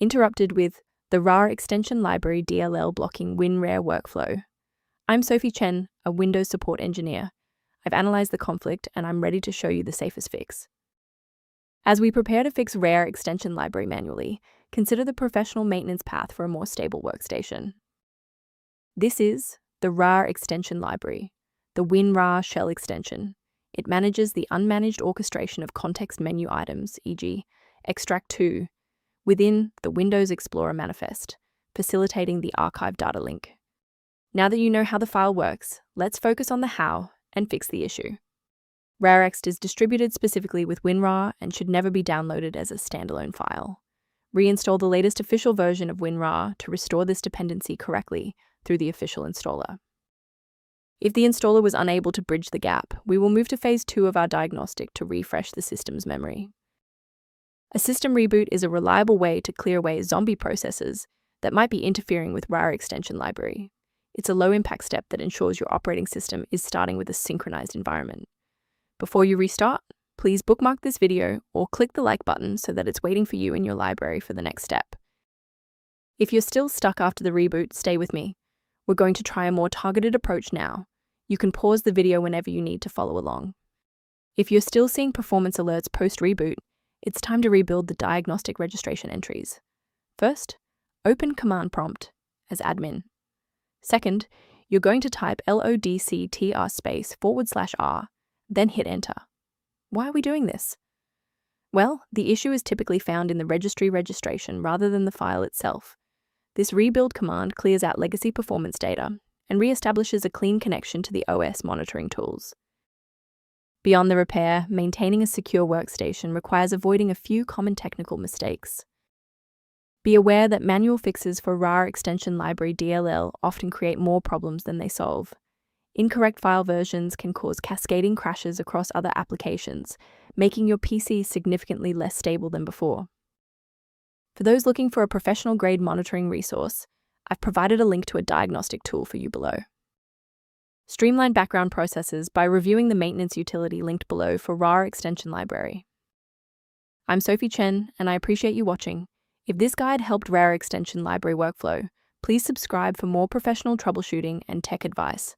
interrupted with the RAR Extension Library DLL blocking WinRAR workflow. I'm Sophie Chen, a Windows support engineer. I've analyzed the conflict and I'm ready to show you the safest fix. As we prepare to fix RAR Extension Library manually, consider the professional maintenance path for a more stable workstation. This is the RAR Extension Library, the WinRAR Shell Extension. It manages the unmanaged orchestration of context menu items, e.g., extract to, within the Windows Explorer manifest, facilitating the archive data link. Now that you know how the file works, let's focus on the how and fix the issue. Rarext is distributed specifically with WinRAR and should never be downloaded as a standalone file. Reinstall the latest official version of WinRAR to restore this dependency correctly through the official installer. If the installer was unable to bridge the gap, we will move to phase 2 of our diagnostic to refresh the system's memory. A system reboot is a reliable way to clear away zombie processes that might be interfering with RAR Extension Library. It's a low-impact step that ensures your operating system is starting with a synchronized environment. Before you restart, please bookmark this video or click the like button so that it's waiting for you in your library for the next step. If you're still stuck after the reboot, stay with me. We're going to try a more targeted approach now. You can pause the video whenever you need to follow along. If you're still seeing performance alerts post-reboot, it's time to rebuild the diagnostic registration entries. First, open Command Prompt as admin. Second, you're going to type lodctr/r, then hit Enter. Why are we doing this? Well, the issue is typically found in the registry registration rather than the file itself. This rebuild command clears out legacy performance data and re-establishes a clean connection to the OS monitoring tools. Beyond the repair, maintaining a secure workstation requires avoiding a few common technical mistakes. Be aware that manual fixes for RAR Extension Library DLL often create more problems than they solve. Incorrect file versions can cause cascading crashes across other applications, making your PC significantly less stable than before. For those looking for a professional-grade monitoring resource, I've provided a link to a diagnostic tool for you below. Streamline background processes by reviewing the maintenance utility linked below for RAR Extension Library. I'm Sophie Chen, and I appreciate you watching. If this guide helped RAR Extension Library workflow, please subscribe for more professional troubleshooting and tech advice.